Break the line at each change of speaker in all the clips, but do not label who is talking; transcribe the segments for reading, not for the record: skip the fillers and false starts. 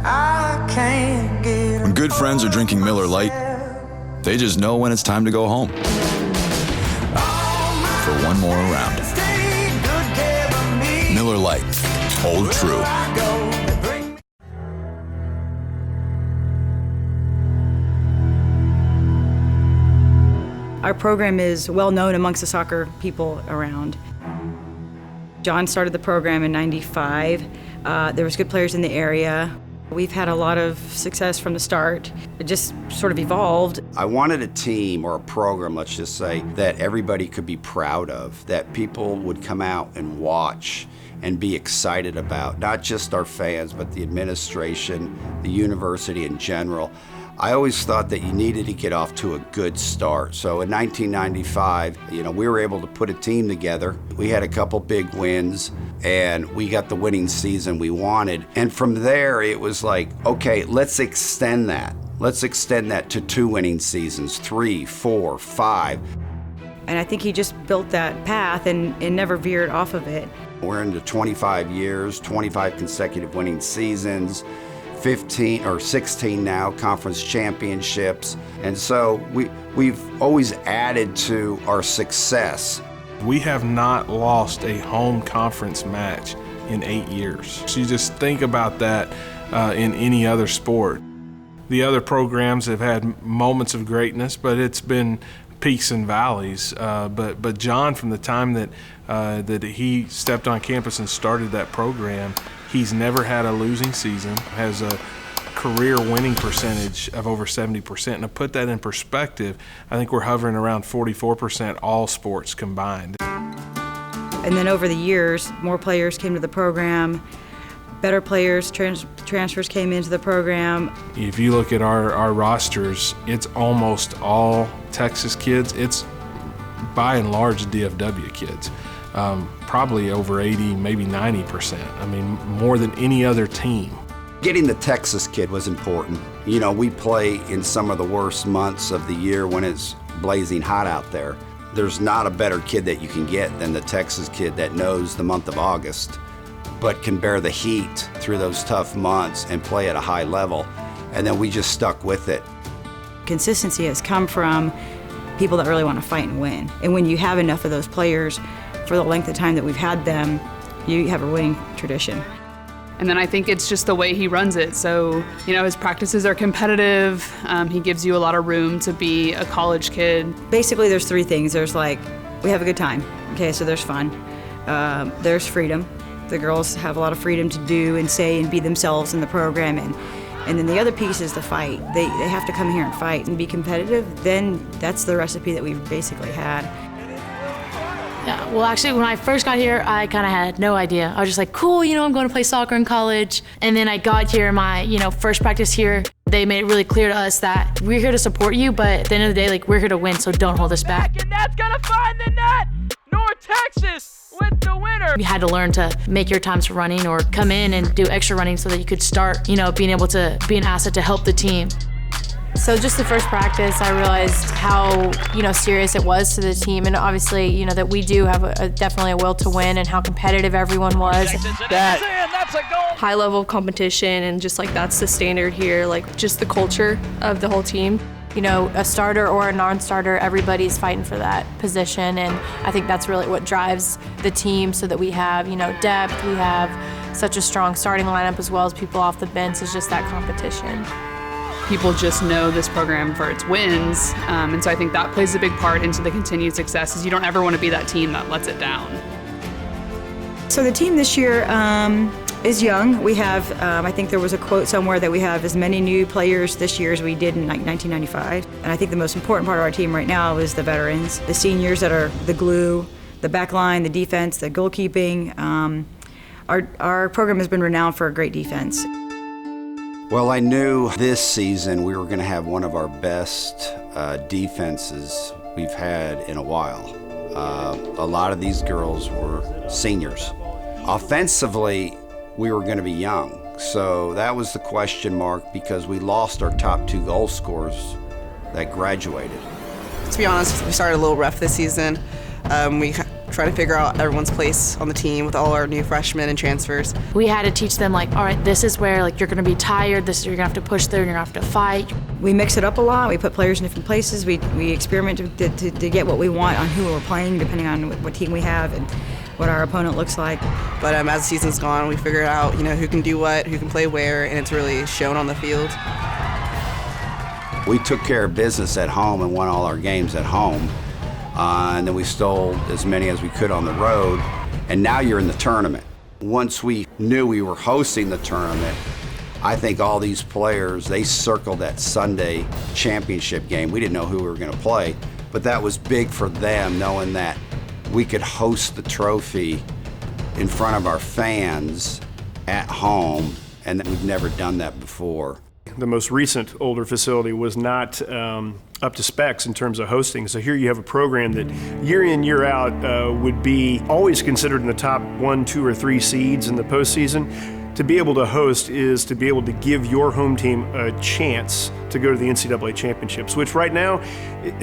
When good friends are drinking Miller Lite, they just know when it's time to go home for one more round. Miller Lite, hold true.
Our program is well known amongst the soccer people around. John started the program in '95. There was good players in the area. We've had a lot of success from the start. It just sort of evolved.
I wanted a team or a program, let's just say, that everybody could be proud of, that people would come out and watch and be excited about, not just our fans, but the administration, the university in general. I always thought that you needed to get off to a good start. So in 1995, we were able to put a team together. We had a couple big wins, and we got the winning season we wanted. And from there, it was like, okay, let's extend that. Let's extend that to 2 winning seasons, 3, 4, 5.
And I think he just built that path and never veered off of it.
We're into 25 years, 25 consecutive winning seasons, 15 or 16 now conference championships. And so we've always added to our success.
We have not lost a home conference match in 8 years. So you just think about that in any other sport. The other programs have had moments of greatness, but it's been peaks and valleys. But John, from the time that he stepped on campus and started that program, he's never had a losing season, has a career winning percentage of over 70%. And to put that in perspective, I think we're hovering around 44% all sports combined.
And then over the years, more players came to the program, better players, transfers came into the program.
If you look at our rosters, it's almost all Texas kids. It's by and large DFW kids. Probably over 80, maybe 90%. I mean, more than any other team.
Getting the Texas kid was important. We play in some of the worst months of the year when it's blazing hot out there. There's not a better kid that you can get than the Texas kid that knows the month of August, but can bear the heat through those tough months and play at a high level. And then we just stuck with it.
Consistency has come from people that really want to fight and win. And when you have enough of those players for the length of time that we've had them, you have a winning tradition.
And then I think it's just the way he runs it. So, his practices are competitive. He gives you a lot of room to be a college kid.
Basically, there's 3 things. There's we have a good time. Okay, so there's fun. There's freedom. The girls have a lot of freedom to do and say and be themselves in the program. And then the other piece is the fight. They have to come here and fight and be competitive. Then that's the recipe that we've basically had.
Yeah, well, actually, when I first got here, I kind of had no idea. I was just like, cool, I'm going to play soccer in college. And then I got here, my, first practice here, they made it really clear to us that we're here to support you, but at the end of the day, we're here to win, so don't hold us back.
And that's gonna find the net! North Texas with the winner!
You had to learn to make your times running or come in and do extra running so that you could start, being able to be an asset to help the team.
So just the first practice, I realized how, serious it was to the team. And obviously, that we do have definitely a will to win and how competitive everyone was.
That's a goal!
High level of competition and just that's the standard here, just the culture of the whole team.
A starter or a non-starter, everybody's fighting for that position. And I think that's really what drives the team so that we have, depth, we have such a strong starting lineup as well as people off the bench. It's just that competition.
People just know this program for its wins, and so I think that plays a big part into the continued success, is you don't ever want to be that team that lets it down.
So the team this year is young. We have, I think there was a quote somewhere that we have as many new players this year as we did in 1995. And I think the most important part of our team right now is the veterans, the seniors that are the glue, the back line, the defense, the goalkeeping. Our program has been renowned for a great defense.
Well, I knew this season we were going to have one of our best defenses we've had in a while. A lot of these girls were seniors. Offensively, we were going to be young, so that was the question mark because we lost our top 2 goal scorers that graduated.
To be honest, we started a little rough this season. We trying to figure out everyone's place on the team with all our new freshmen and transfers.
We had to teach them, like, all right, this is where, like, you're going to be tired, this is you're going to have to push through, you're going to have to fight.
We mix it up a lot. We put players in different places. We experiment to get what we want on who we're playing, depending on what team we have and what our opponent looks like.
But as the season's gone, we figured out, who can do what, who can play where, and it's really shown on the field.
We took care of business at home and won all our games at home. And then we stole as many as we could on the road. And now you're in the tournament. Once we knew we were hosting the tournament, I think all these players, they circled that Sunday championship game. We didn't know who we were going to play, but that was big for them, knowing that we could host the trophy in front of our fans at home, and that we've never done that before.
The most recent older facility was not up to specs in terms of hosting. So here you have a program that year in, year out would be always considered in the top 1, 2, or 3 seeds in the postseason. To be able to host is to be able to give your home team a chance to go to the NCAA championships, which right now,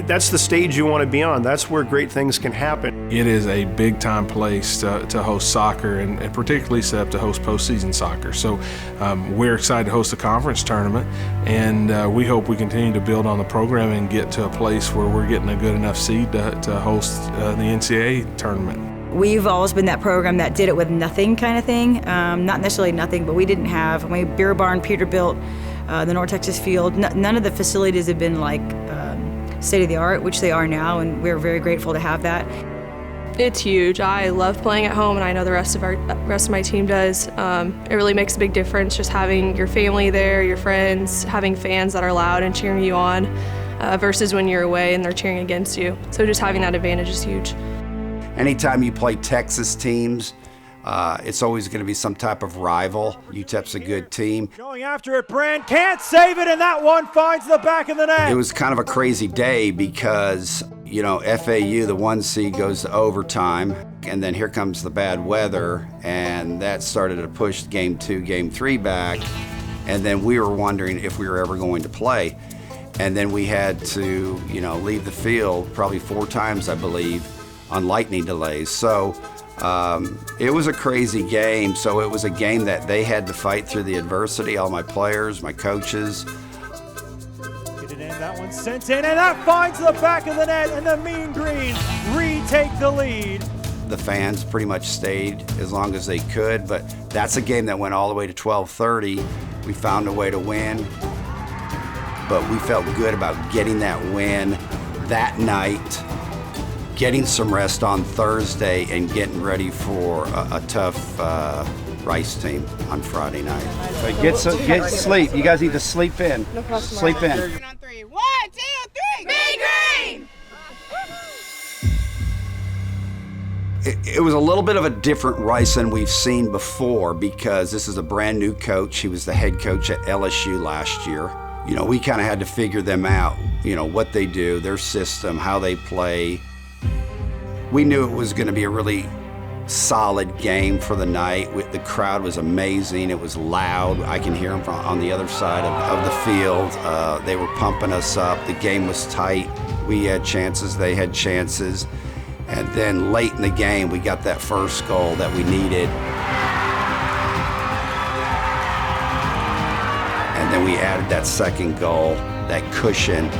that's the stage you want to be on. That's where great things can happen.
It is a big-time place to host soccer, and particularly set up to host postseason soccer. So we're excited to host the conference tournament, and we hope we continue to build on the program and get to a place where we're getting a good enough seed to host the NCAA tournament.
We've always been that program that did it with nothing kind of thing. Not necessarily nothing, but we didn't have, Beer Barn, Peterbilt, the North Texas field, none of the facilities have been like state of the art, which they are now, and we're very grateful to have that.
It's huge. I love playing at home, and I know the rest of my team does. It really makes a big difference just having your family there, your friends, having fans that are loud and cheering you on, versus when you're away and they're cheering against you. So just having that advantage is huge.
Anytime you play Texas teams, it's always going to be some type of rival. UTEP's a good team.
Going after it, Brand can't save it, and that one finds the back of the net.
It was kind of a crazy day because, FAU, the 1 seed, goes to overtime, and then here comes the bad weather, and that started to push Game 2, Game 3 back, and then we were wondering if we were ever going to play. And then we had to, leave the field probably 4 times, I believe, on lightning delays. So it was a crazy game. So it was a game that they had to fight through the adversity, all my players, my coaches.
Get it in, that one sent in, and that finds the back of the net, and the Mean Green retake the lead.
The fans pretty much stayed as long as they could, but that's a game that went all the way to 12:30. We found a way to win, but we felt good about getting that win that night, getting some rest on Thursday, and getting ready for a tough Rice team on Friday night.
So get sleep. You guys need to sleep in. Sleep in.
1, 2, 3, Big Green!
It was a little bit of a different Rice than we've seen before because this is a brand new coach. He was the head coach at LSU last year. We kind of had to figure them out, what they do, their system, how they play. We knew it was going to be a really solid game for the night. The crowd was amazing. It was loud. I can hear them from on the other side of the field. They were pumping us up. The game was tight. We had chances. They had chances. And then late in the game, we got that first goal that we needed. And then we added that second goal, that cushion.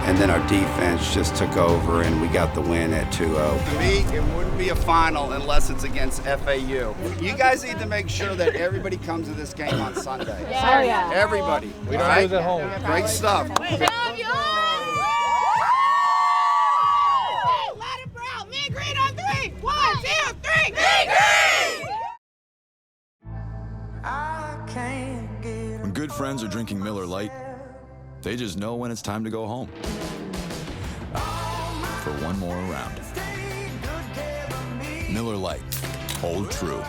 And then our defense just took over, and we got the win at 2-0.
To me, it wouldn't be a final unless it's against FAU. You guys need to make sure that everybody comes to this game on Sunday.
Oh, yeah.
Everybody.
We don't lose at home.
Great stuff.
Mean Green on 3! 1, 2, 3, Mean Green!
When good friends are drinking Miller Lite, they just know when it's time to go home for one more round. Miller Lite, hold true.